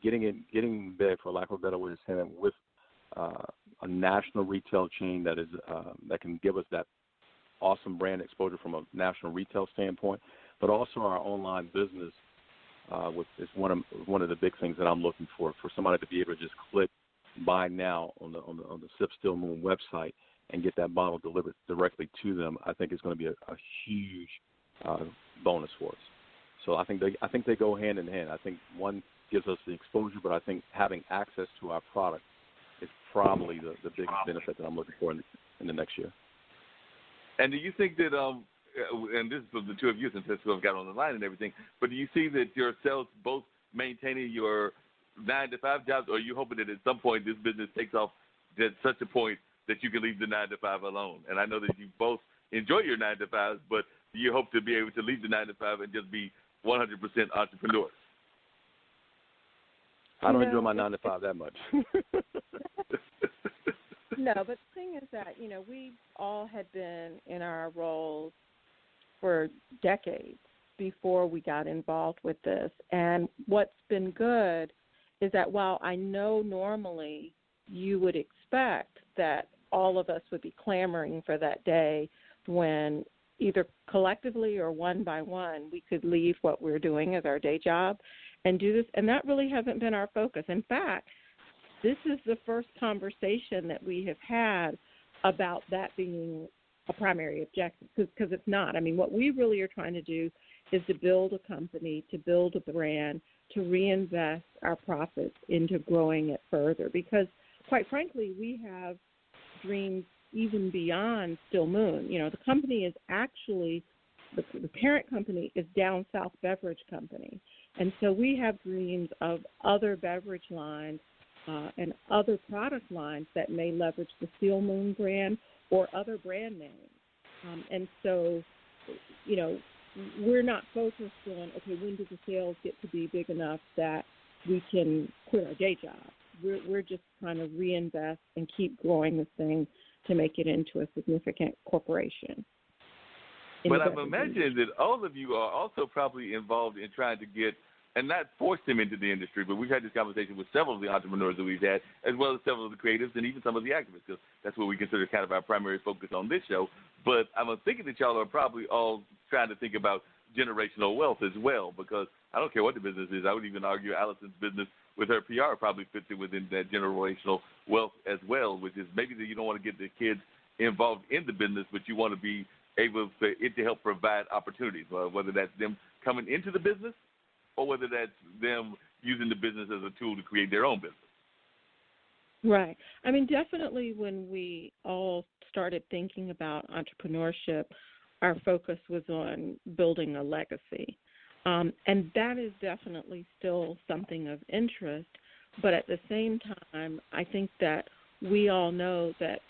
getting big, for lack of a better way to say it, with a national retail chain that can give us that awesome brand exposure from a national retail standpoint, but also our online business is one of the big things that I'm looking for somebody to be able to just click buy now on the Sip Still Moon website and get that bottle delivered directly to them. I think it's going to be a huge bonus for us. So I think they go hand in hand. I think one gives us the exposure, but I think having access to our product is probably the biggest benefit that I'm looking for in the next year. And do you think that, and this is for the two of you since that's who I've got on the line and everything, but do you see that yourselves both maintaining your 9-to-5 jobs, or are you hoping that at some point this business takes off to such a point that you can leave the 9-to-5 alone? And I know that you both enjoy your 9-to-5s, but do you hope to be able to leave the 9-to-5 and just be 100% entrepreneurs? I don't enjoy my 9-to-5 that much. No, but the thing is that, we all had been in our roles for decades before we got involved with this. And what's been good is that while I know normally you would expect that all of us would be clamoring for that day when either collectively or one by one we could leave what we're doing as our day job and do this, and that really hasn't been our focus. In fact, this is the first conversation that we have had about that being a primary objective, because it's not. I mean, what we really are trying to do is to build a company, to build a brand, to reinvest our profits into growing it further, because quite frankly, we have dreams even beyond Still Moon. The company is actually, the parent company is Down South Beverage Company. And so we have dreams of other beverage lines and other product lines that may leverage the Still Moon brand or other brand names. And so, we're not focused on, okay, when do the sales get to be big enough that we can quit our day job? We're just trying to reinvest and keep growing this thing to make it into a significant corporation. But I've imagined that all of you are also probably involved in trying to get, and not force them into the industry, but we've had this conversation with several of the entrepreneurs that we've had, as well as several of the creatives and even some of the activists, because that's what we consider kind of our primary focus on this show. But I'm thinking that y'all are probably all trying to think about generational wealth as well, because I don't care what the business is. I would even argue Allison's business with her PR probably fits it within that generational wealth as well, which is maybe that you don't want to get the kids involved in the business, but you want to be able to help provide opportunities, whether that's them coming into the business or whether that's them using the business as a tool to create their own business. Right. I mean, definitely when we all started thinking about entrepreneurship, our focus was on building a legacy. And that is definitely still something of interest. But at the same time, I think that we all know that,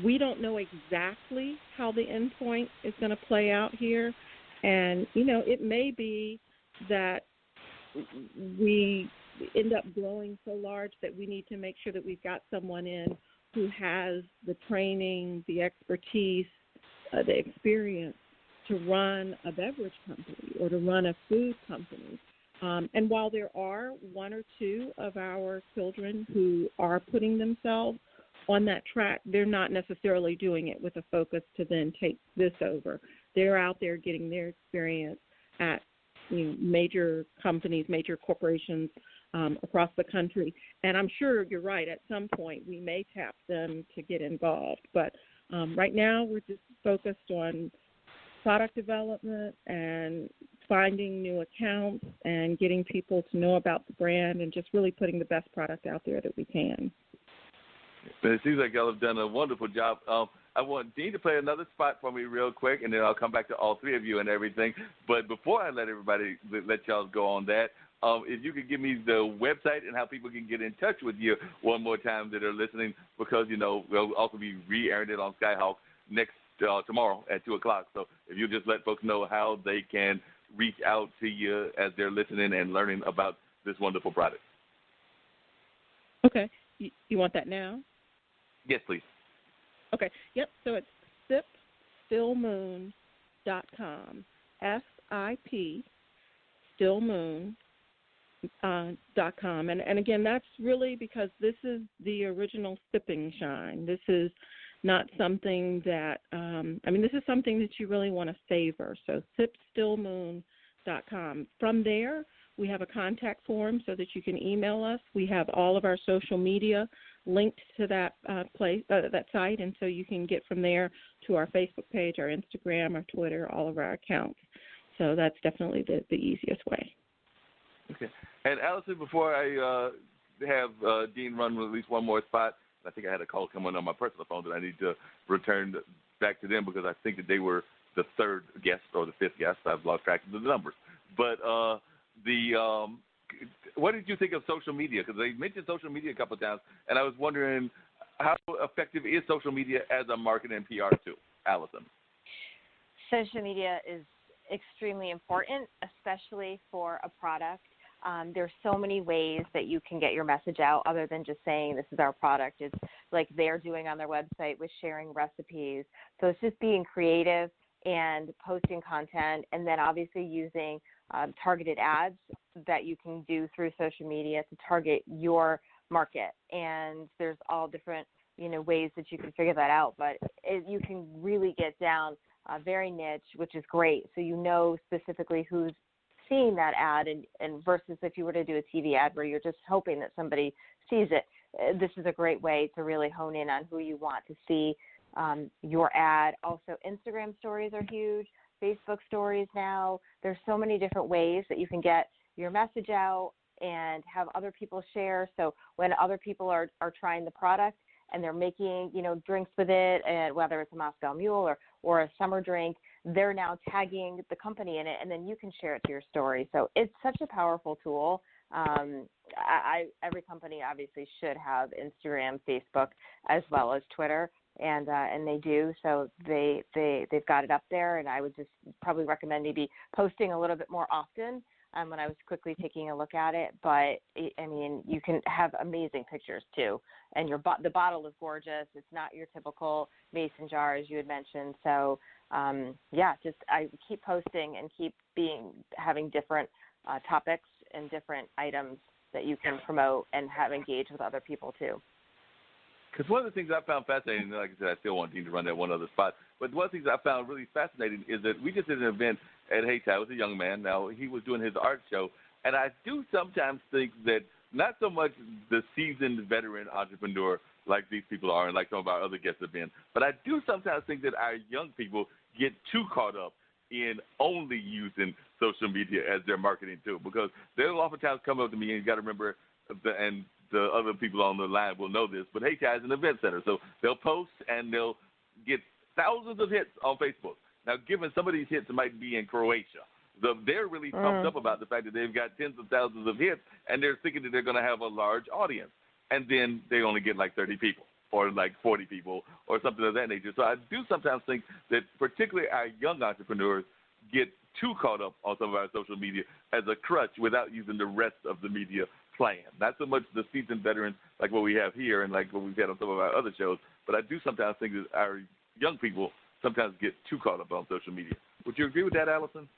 we don't know exactly how the end point is going to play out here. And, it may be that we end up growing so large that we need to make sure that we've got someone in who has the training, the expertise, the experience to run a beverage company or to run a food company. And while there are one or two of our children who are putting themselves on that track, they're not necessarily doing it with a focus to then take this over. They're out there getting their experience at major companies, major corporations across the country. And I'm sure you're right, at some point we may tap them to get involved. But right now we're just focused on product development and finding new accounts and getting people to know about the brand and just really putting the best product out there that we can. But it seems like y'all have done a wonderful job. I want Dean to play another spot for me real quick, and then I'll come back to all three of you and everything. But before I let y'all go on that, if you could give me the website and how people can get in touch with you one more time that are listening, because, we'll also be re-airing it on Skyhawk tomorrow at 2 o'clock. So if you just let folks know how they can reach out to you as they're listening and learning about this wonderful product. Okay. You want that now? Yes, please. Okay. Yep. So it's sipstillmoon.com. SIP, stillmoon.com. .com. And again, that's really because this is the original sipping shine. This is not something that, this is something that you really want to savor. So sipstillmoon.com. From there, we have a contact form so that you can email us. We have all of our social media linked to that that site, and so you can get from there to our Facebook page, our Instagram, our Twitter, all of our accounts. So that's definitely the easiest way. Okay. And Allison, before I have Dean run with at least one more spot, I think I had a call come on my personal phone that I need to return back to them because I think that they were the third guest or the fifth guest. I've lost track of the numbers. But what did you think of social media? Because they mentioned social media a couple of times, and I was wondering how effective is social media as a marketing and PR tool? Allison. Social media is extremely important, especially for a product. There's so many ways that you can get your message out other than just saying this is our product. It's like they're doing on their website with sharing recipes. So it's just being creative and posting content, and then obviously using targeted ads that you can do through social media to target your market. And there's all different ways that you can figure that out, but you can really get down very niche, which is great. So you know specifically who's seeing that ad, and versus if you were to do a TV ad where you're just hoping that somebody sees it. This is a great way to really hone in on who you want to see your ad. Also, Instagram stories are huge, Facebook stories now. There's so many different ways that you can get your message out and have other people share. So when other people are trying the product and they're making, drinks with it, and whether it's a Moscow Mule or a summer drink, they're now tagging the company in it, and then you can share it to your story. So it's such a powerful tool. Every company obviously should have Instagram, Facebook, as well as Twitter, and they do. So they've got it up there, and I would just probably recommend maybe posting a little bit more often. When I was quickly taking a look at it, but you can have amazing pictures too, and the bottle is gorgeous. It's not your typical mason jar, as you had mentioned. So I keep posting and keep having different topics and different items that you can promote and have engaged with other people too. Because one of the things I found fascinating, like I said, I still want Dean to run that one other spot, but one of the things I found really fascinating is that we just did an event at Hayti. I was a young man. Now, he was doing his art show, and I do sometimes think that not so much the seasoned veteran entrepreneur like these people are and like some of our other guests have been, but I do sometimes think that our young people get too caught up in only using social media as their marketing tool, because they'll oftentimes come up to me, and you got to remember, and the other people on the line will know this, but Hayti is an event center, so they'll post and they'll get thousands of hits on Facebook. Now, given some of these hits might be in Croatia, they're really pumped up about the fact that they've got tens of thousands of hits, and they're thinking that they're going to have a large audience, and then they only get like 30 people or like 40 people or something of that nature. So I do sometimes think that particularly our young entrepreneurs get too caught up on some of our social media as a crutch without using the rest of the media plan. Not so much the seasoned veterans like what we have here and like what we've had on some of our other shows, but I do sometimes think that our young people sometimes get too caught up on social media. Would you agree with that, Allison?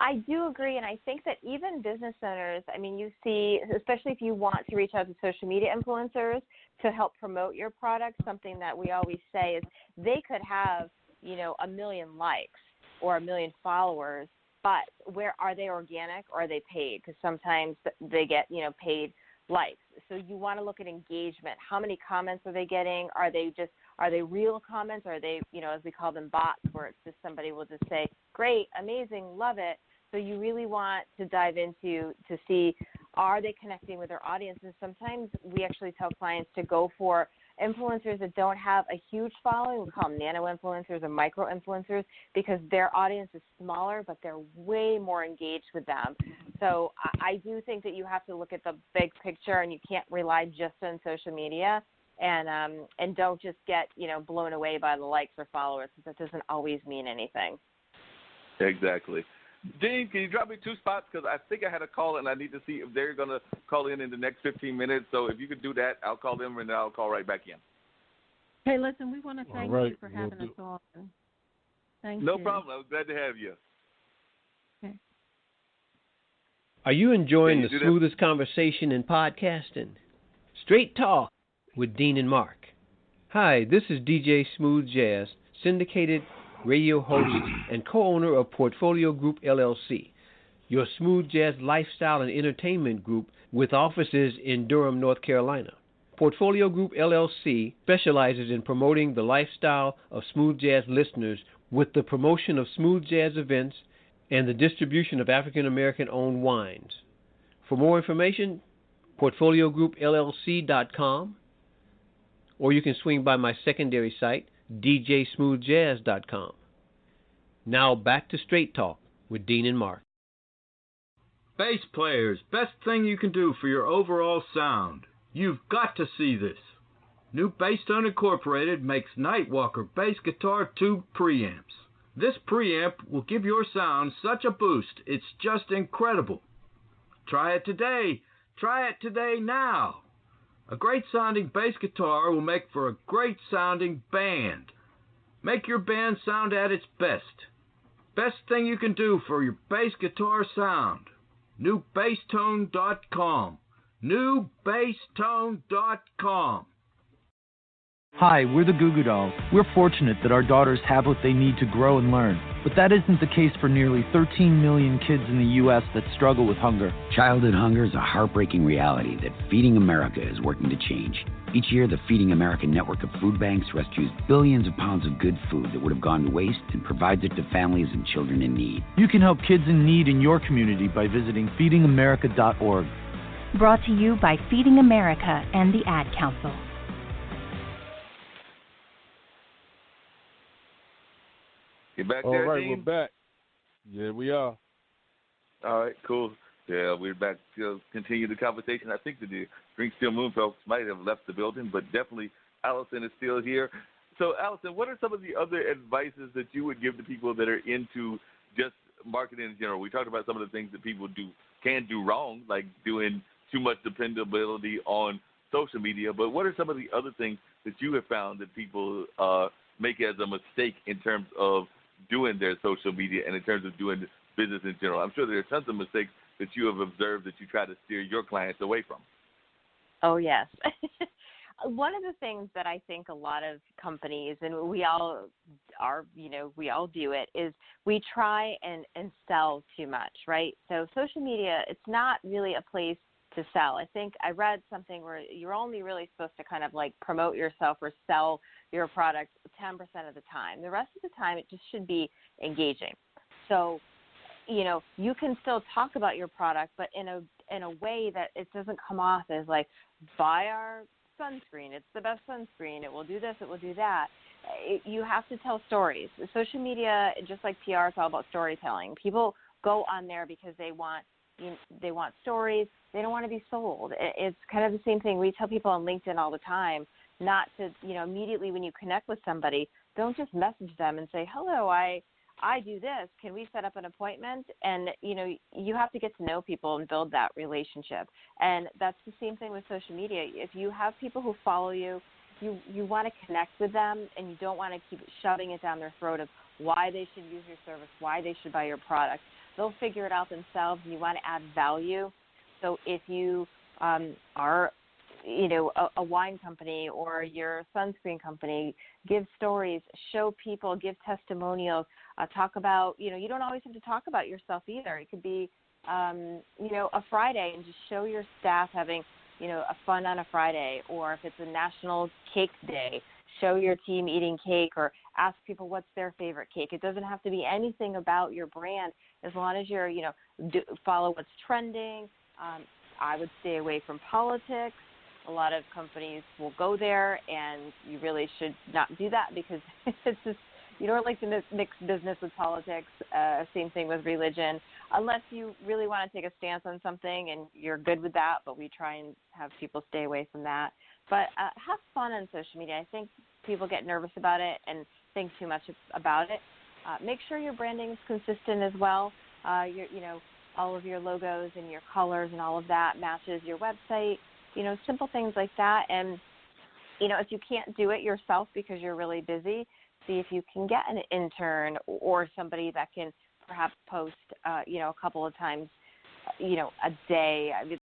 I do agree, and I think that even business owners, you see, especially if you want to reach out to social media influencers to help promote your product, something that we always say is they could have, 1 million likes or 1 million followers, but where are they organic or are they paid? Because sometimes they get, paid likes. So you want to look at engagement. How many comments are they getting? Are they real comments? Or are they, as we call them, bots, where it's just somebody will just say, great, amazing, love it. So you really want to dive into to see, are they connecting with their audience? And sometimes we actually tell clients to go for influencers that don't have a huge following. We call them nano influencers or micro influencers, because their audience is smaller, but they're way more engaged with them. So I do think that you have to look at the big picture, and you can't rely just on social media, and don't just get, blown away by the likes or followers, because that doesn't always mean anything. Exactly. Dean, can you drop me 2 spots? Because I think I had a call, and I need to see if they're going to call in the next 15 minutes. So if you could do that, I'll call them, and then I'll call right back in. Hey, listen, we want to thank you for having us on. Thank you. No problem. I was glad to have you. Okay. Are you enjoying the smoothest conversation in podcasting? Straight Talk with Dean and Mark. Hi, this is DJ Smooth Jazz, syndicated radio host and co-owner of Portfolio Group LLC, your smooth jazz lifestyle and entertainment group with offices in Durham, North Carolina. Portfolio Group LLC specializes in promoting the lifestyle of smooth jazz listeners with the promotion of smooth jazz events and the distribution of African American owned wines. For more information, portfoliogroupllc.com, or you can swing by my secondary site, djsmoothjazz.com. Now back to Straight Talk with Dean and Mark. Bass players, best thing you can do for your overall sound. You've got to see this. New Basstone Incorporated makes Nightwalker bass guitar tube preamps. This preamp will give your sound such a boost, it's just incredible. Try it today. Try it today now. A great sounding bass guitar will make for a great sounding band. Make your band sound at its best. Best thing you can do for your bass guitar sound. NewBassTone.com. NewBassTone.com. Hi, we're the Goo Goo Dolls. We're fortunate that our daughters have what they need to grow and learn. But that isn't the case for nearly 13 million kids in the U.S. that struggle with hunger. Childhood hunger is a heartbreaking reality that Feeding America is working to change. Each year, the Feeding America network of food banks rescues billions of pounds of good food that would have gone to waste and provides it to families and children in need. You can help kids in need in your community by visiting feedingamerica.org. Brought to you by Feeding America and the Ad Council. You back All there, right, Dean? we're back. Yeah, we are. All right, cool. Yeah, we're back to continue the conversation. I think the Drink Still Moon folks might have left the building, but definitely Allison is still here. So, Allison, what are some of the other advices that you would give to people that are into just marketing in general? We talked about some of the things that people can do wrong, like doing too much dependability on social media, but what are some of the other things that you have found that people make as a mistake in terms of doing their social media and in terms of doing business in general? I'm sure there are tons of mistakes that you have observed that you try to steer your clients away from. Oh, yes. One of the things that I think a lot of companies, and we all are, we all do it, is we try and sell too much, right? So social media, it's not really a place to sell. I think I read something where you're only really supposed to kind of like promote yourself or sell your product 10% of the time. The rest of the time, it just should be engaging. So, you can still talk about your product, but in a way that it doesn't come off as like, buy our sunscreen. It's the best sunscreen. It will do this. It will do that. You have to tell stories. Social media, just like PR, it's all about storytelling. People go on there because they want stories. They don't want to be sold. It's kind of the same thing. We tell people on LinkedIn all the time not to, immediately when you connect with somebody, don't just message them and say, hello, I do this. Can we set up an appointment? And, you have to get to know people and build that relationship. And that's the same thing with social media. If you have people who follow you, you want to connect with them, and you don't want to keep shoving it down their throat of why they should use your service, why they should buy your product. They'll figure it out themselves, and you want to add value. So if you are a wine company or your sunscreen company, give stories, show people, give testimonials, talk about, you don't always have to talk about yourself either. It could be, a Friday and just show your staff having, a fun on a Friday, or if it's a National Cake Day, show your team eating cake or ask people what's their favorite cake. It doesn't have to be anything about your brand as long as you're, follow what's trending. I would stay away from politics. A lot of companies will go there, and you really should not do that because it's just, you don't like to mix business with politics. Same thing with religion, unless you really want to take a stance on something and you're good with that, but we try and have people stay away from that. But have fun on social media. I think people get nervous about it and think too much about it. Make sure your branding is consistent as well. All of your logos and your colors and all of that matches your website. Simple things like that. And, if you can't do it yourself because you're really busy, see if you can get an intern or somebody that can perhaps post, a couple of times a day. I mean,